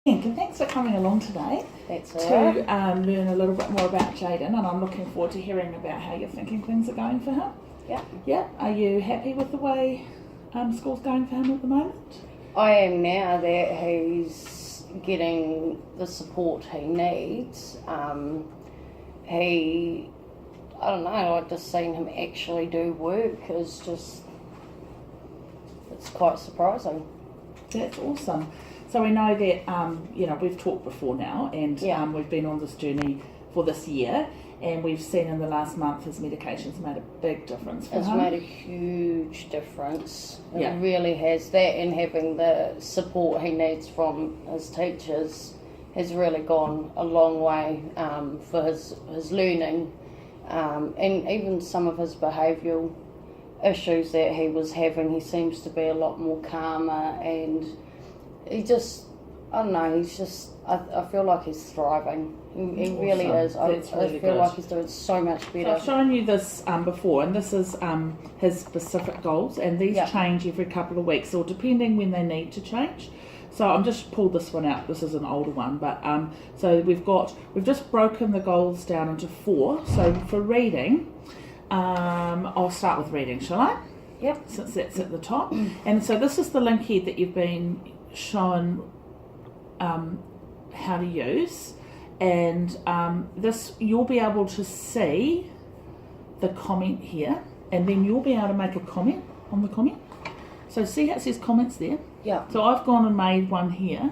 And thanks for coming along today to learn a little bit more about Jayden, and I'm looking forward to hearing about how you're thinking things are going for him. Yeah. Are you happy with the way school's going for him at the moment? I am now that he's getting the support he needs. I don't know, I've just seen him actually do work is just, it's quite surprising. That's awesome. So we know that, we've talked before now, and we've been on this journey for this year, and we've seen in the last month his medication's made a big difference for him. It's made a huge difference. It really has. That, and having the support he needs from his teachers has really gone a long way for his learning, and even some of his behavioural issues that he was having. He seems to be a lot more calmer, and he just, I don't know, he's just, I feel like he's thriving. He really is. I feel like he's doing so much better. So I've shown you this before, and this is his specific goals, and these change every couple of weeks, or depending when they need to change. So I'm just pulled this one out. This is an older one, but so we've just broken the goals down into 4. So for reading, I'll start with reading, shall I? Yep. Since that's at the top. And so this is the link here that you've been shown how to use, and this, you'll be able to see the comment here, and then you'll be able to make a comment on the comment. So see how it says comments there? Yeah. So I've gone and made one here.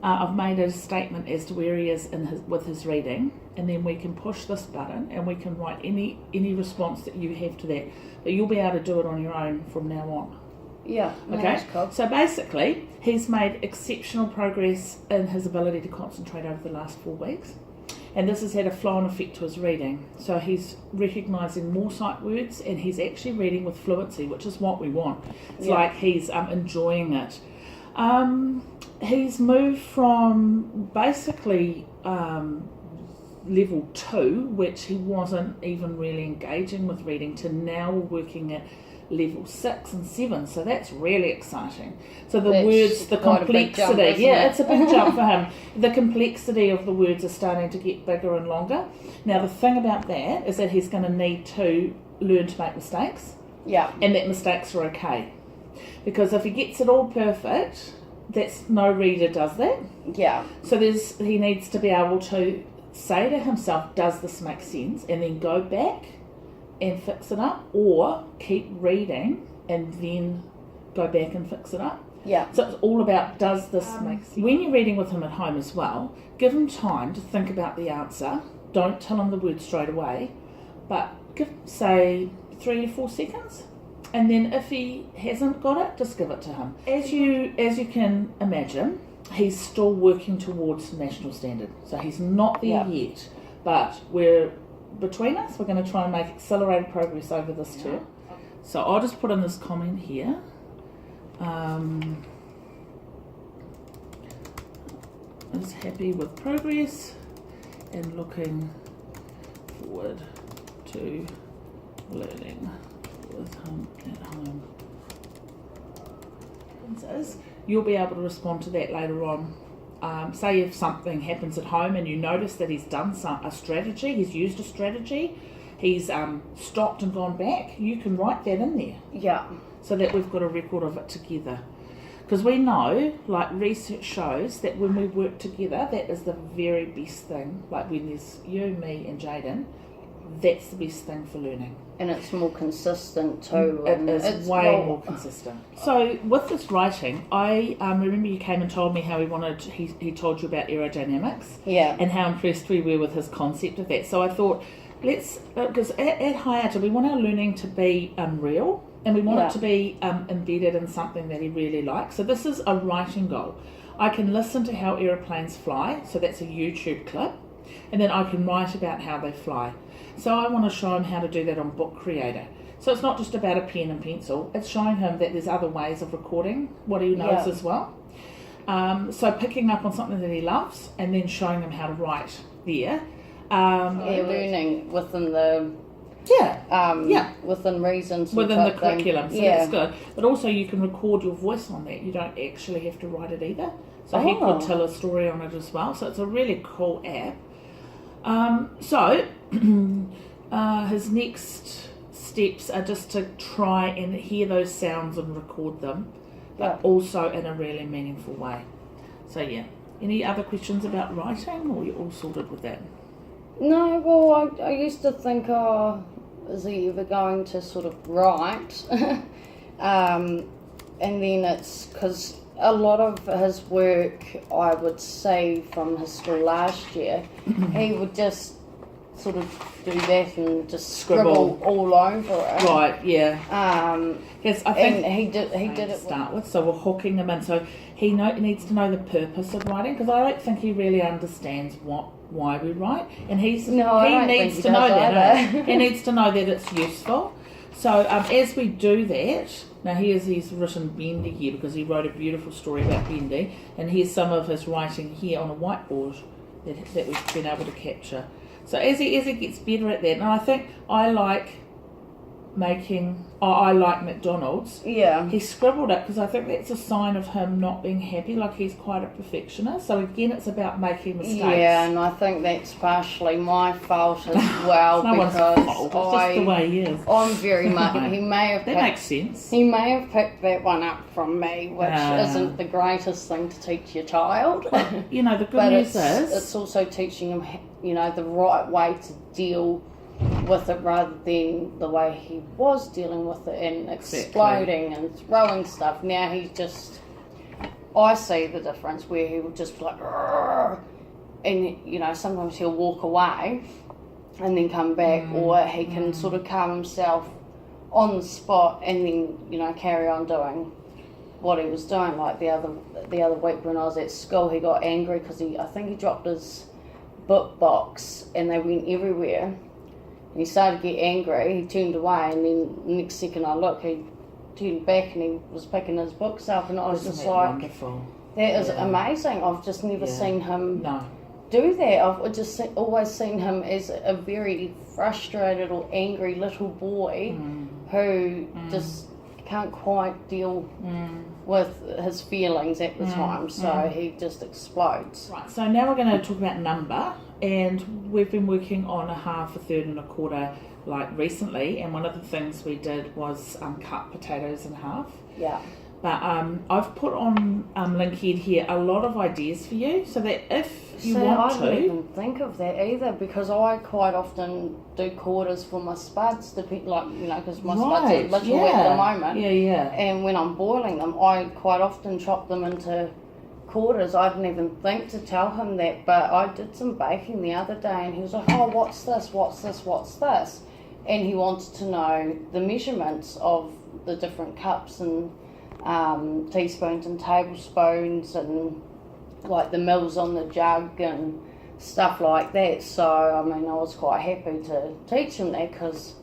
I've made a statement as to where he is with his reading, and then we can push this button and we can write any response that you have to that. But you'll be able to do it on your own from now on. Yeah. Okay. That's cool. So basically, he's made exceptional progress in his ability to concentrate over the last 4 weeks, and this has had a flow-on effect to his reading. So he's recognising more sight words, and he's actually reading with fluency, which is what we want. It's like he's enjoying it. He's moved from basically level 2, which he wasn't even really engaging with reading, to now we're working at level 6 and 7, so that's really exciting. So the words, the complexity, it's a big jump for him. The complexity of the words are starting to get bigger and longer. Now the thing about that is that he's going to need to learn to make mistakes, and that mistakes are okay, because if he gets it all perfect, that's, no reader does that. So he needs to be able to say to himself, does this make sense, and then go back and fix it up, or keep reading and then go back and fix it up. So it's all about, does this make sense? When you're reading with him at home as well, give him time to think about the answer. Don't tell him the word straight away, but give, say, 3 to 4 seconds, and then if he hasn't got it, just give it to him. As you can imagine, he's still working towards national standard, so he's not there yet, but between us, we're going to try and make accelerated progress over this term. So I'll just put in this comment here. Is happy with progress and looking forward to learning with him at home. You'll be able to respond to that later on. Say if something happens at home and you notice that he's done a strategy, he's used a strategy, he's stopped and gone back, you can write that in there. So that we've got a record of it together. Because we know, like research shows, that when we work together, that is the very best thing. Like when there's you, me and Jayden, that's the best thing for learning. And it's more consistent too. It is way more consistent. So with this writing, I remember you came and told me how he told you about aerodynamics. And how impressed we were with his concept of that. So I thought, because at Hayata, we want our learning to be real, and we want it to be embedded in something that he really likes. So this is a writing goal. I can listen to how aeroplanes fly, so that's a YouTube clip, and then I can write about how they fly. So I want to show him how to do that on Book Creator. So it's not just about a pen and pencil, it's showing him that there's other ways of recording what he knows as well. So picking up on something that he loves and then showing him how to write there. Learning within the within reason, within the curriculum, so that's good. But also you can record your voice on that. You don't actually have to write it either. So he could tell a story on it as well. So it's a really cool app. So his next steps are just to try and hear those sounds and record them, but also in a really meaningful way. So yeah. Any other questions about writing, or you're all sorted with that? No, well, I used to think, is he ever going to sort of write? And then it's because a lot of his work, I would say, from his school last year, he would just sort of do that and just scribble all over it. Right, yeah. Yes, I think he did it to start with. So we're hooking him in. So he needs to know the purpose of writing, because I don't think he really understands why we write, and he needs to know that. He needs to know that it's useful. So as we do that, now he's written Bendy here because he wrote a beautiful story about Bendy, and here's some of his writing here on a whiteboard that we've been able to capture. So as he gets better at that, and I think I like McDonald's. Yeah. He scribbled it because I think that's a sign of him not being happy, like he's quite a perfectionist. So again, it's about making mistakes. Yeah, and I think that's partially my fault as well. No one's fault. It's just the way he is. I'm very much. He may have. That makes sense. He may have picked that one up from me, which isn't the greatest thing to teach your child. But, the good news is it's also teaching him, the right way to deal with it rather than the way he was dealing with it and exploding and throwing stuff. Now he's just, I see the difference where he would just be like, "Rrr," and sometimes he'll walk away and then come back, or he can sort of calm himself on the spot and then carry on doing what he was doing. Like the other week when I was at school, he got angry because I think he dropped his book box and they went everywhere. He started to get angry, he turned away, and then the next second I looked, he turned back and he was picking his books up, and I was just like, wonderful. That is amazing. I've just never seen him do that. I've just always seen him as a very frustrated or angry little boy who just can't quite deal with his feelings at the time, so he just explodes. Right, so now we're going to talk about number, and we've been working on a half, a third and a quarter recently, and one of the things we did was cut potatoes in half. Yeah. But I've put on Linkhead here a lot of ideas for you, so that if you want to... I didn't even think of that either, because I quite often do quarters for my spuds, because my spuds are little at the moment. Yeah. And when I'm boiling them, I quite often chop them into quarters. I didn't even think to tell him that, but I did some baking the other day, and he was like, "Oh, what's this?" And he wanted to know the measurements of the different cups and teaspoons and tablespoons and the mils on the jug and stuff like that. So I was quite happy to teach him that, because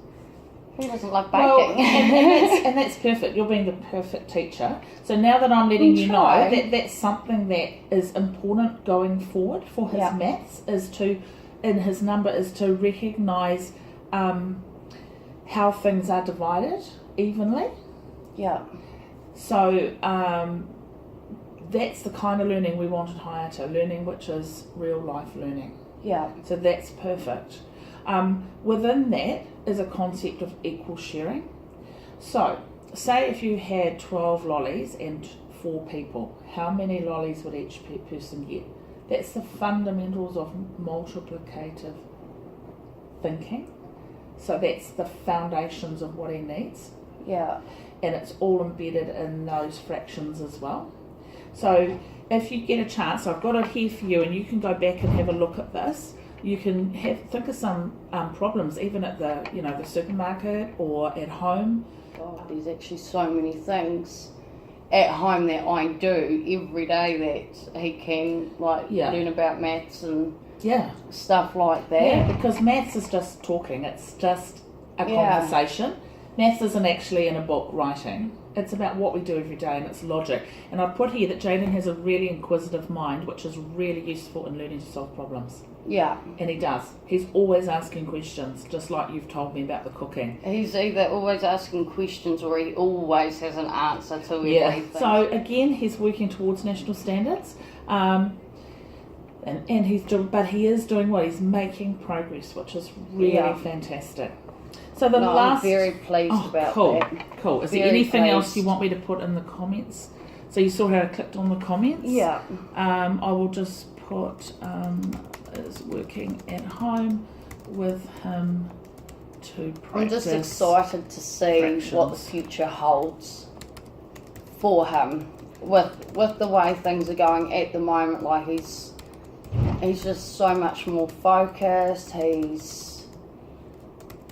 he doesn't like baking. Well, and that's perfect. You're being the perfect teacher. So now that I'm letting you know that that's something that is important going forward for his maths, in his number, is to recognise how things are divided evenly. Yeah. So that's the kind of learning we wanted Hayato, learning which is real life learning. Yeah. So that's perfect. Within that is a concept of equal sharing. So say if you had 12 lollies and 4 people, how many lollies would each person get? That's the fundamentals of multiplicative thinking. So that's the foundations of what he needs. Yeah. And it's all embedded in those fractions as well. So if you get a chance, I've got it here for you, and you can go back and have a look at this. You can think of some problems, even at the supermarket or at home. God, there's actually so many things at home that I do every day that he can learn about maths and stuff like that. Yeah, because maths is just talking. It's just a conversation. Maths isn't actually in a book writing. It's about what we do every day and it's logic. And I've put here that Jayden has a really inquisitive mind, which is really useful in learning to solve problems. Yeah. And he does. He's always asking questions, just like you've told me about the cooking. He's either always asking questions or he always has an answer to everything. So again, he's working towards national standards. And he is doing what? He's making progress, which is really fantastic. So I'm very pleased about that. Cool. Is there anything else you want me to put in the comments? So you saw how I clicked on the comments? Yeah. I will just put is working at home with him to practice. I'm just excited to see what the future holds for him with the way things are going at the moment. Like he's just so much more focused.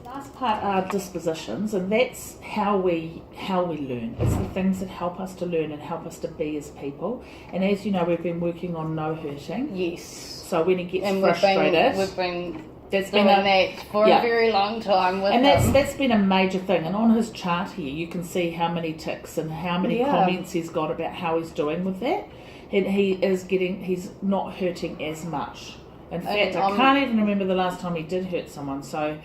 Last part are dispositions, and that's how we learn. It's the things that help us to learn and help us to be as people. And as you know, we've been working on no hurting. Yes. So when he gets frustrated, we've been doing that for a very long time with him. And that's been a major thing. And on his chart here, you can see how many ticks and how many comments he's got about how he's doing with that. And he's not hurting as much. In fact, I can't even remember the last time he did hurt someone. So.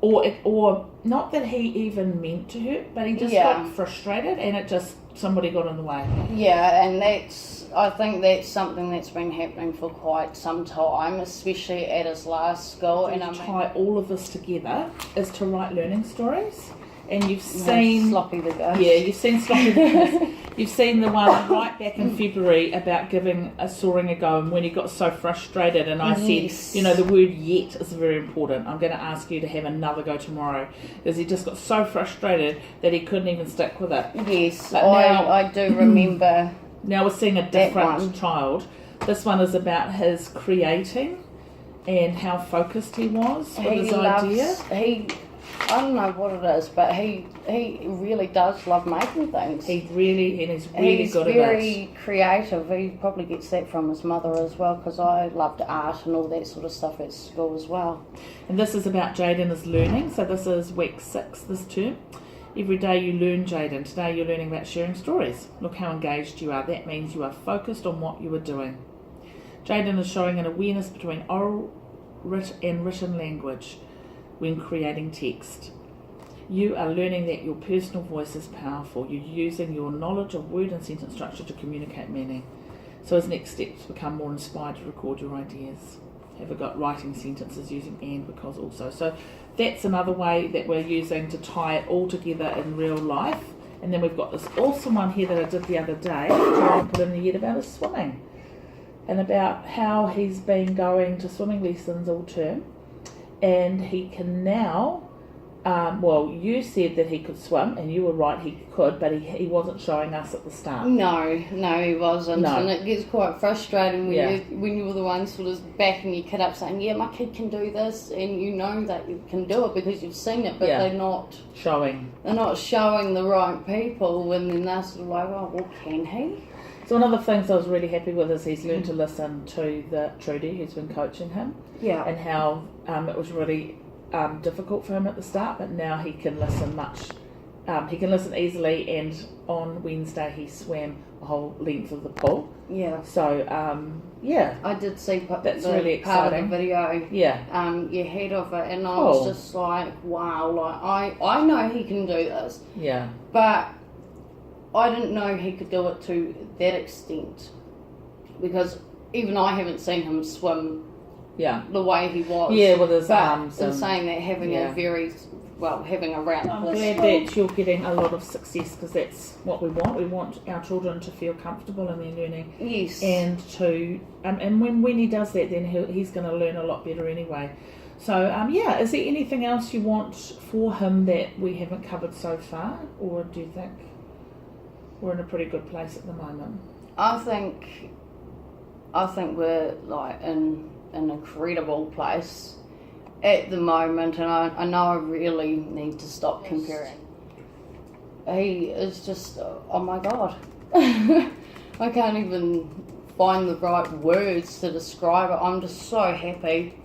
Or not that he even meant to hurt, but he just got frustrated and somebody got in the way. Yeah, and I think that's something that's been happening for quite some time, especially at his last school. And tie all of this together is to write learning stories. And you've seen Sloppy the Ghost. Yeah, you've seen Sloppy the Ghost. You've seen the one right back in February about giving a soaring a go, and when he got so frustrated, and I said, the word yet is very important. I'm going to ask you to have another go tomorrow, because he just got so frustrated that he couldn't even stick with it. Yes, I do remember. Now we're seeing a different child. This one is about his creating and how focused he was with his idea. I don't know what it is, but he really does love making things. He's really good at it. He's very creative. He probably gets that from his mother as well, because I loved art and all that sort of stuff at school as well. And this is about Jayden is learning. So this is week 6 this term. Every day you learn, Jayden. Today you're learning about sharing stories. Look how engaged you are. That means you are focused on what you are doing. Jayden is showing an awareness between oral and written language when creating text. You are learning that your personal voice is powerful. You're using your knowledge of word and sentence structure to communicate meaning. So his next steps become more inspired to record your ideas. Have a go at writing sentences using and, because, also. So that's another way that we're using to tie it all together in real life. And then we've got this awesome one here that I did the other day, which I won't put in the yet, about his swimming. And about how he's been going to swimming lessons all term. And he can now, you said that he could swim, and you were right, he could, but he wasn't showing us at the start. No, he wasn't. No. And it gets quite frustrating when you're the one sort of backing your kid up saying, yeah, my kid can do this, and you know that you can do it because you've seen it, but they're not showing. They're not showing the right people, and then they're sort of like, oh, well, can he? So one of the things I was really happy with is he's learned to listen to Trudy, who's been coaching him, and how it was really difficult for him at the start, but now he can listen he can listen easily, and on Wednesday he swam a whole length of the pool. Yeah. So, I did see that's really exciting. Part of the video. Yeah. You head of it, and I was just like, wow, like I know he can do this. Yeah. But I didn't know he could do it to that extent, because even I haven't seen him swim the way he was. Yeah, with his arms. In saying that, having having a round. I'm glad that you're getting a lot of success, because that's what we want. We want our children to feel comfortable in their learning. Yes. And to and when he does that, then he's going to learn a lot better anyway. So, is there anything else you want for him that we haven't covered so far, or do you think we're in a pretty good place at the moment? I think we're like in an incredible place at the moment, and I know I really need to stop comparing. He is just, oh my God. I can't even find the right words to describe it. I'm just so happy.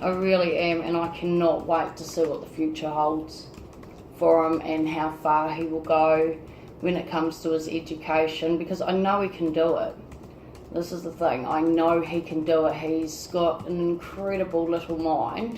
I really am, and I cannot wait to see what the future holds. for him and how far he will go when it comes to his education, because I know he can do it. This is the thing, I know he can do it. He's got an incredible little mind.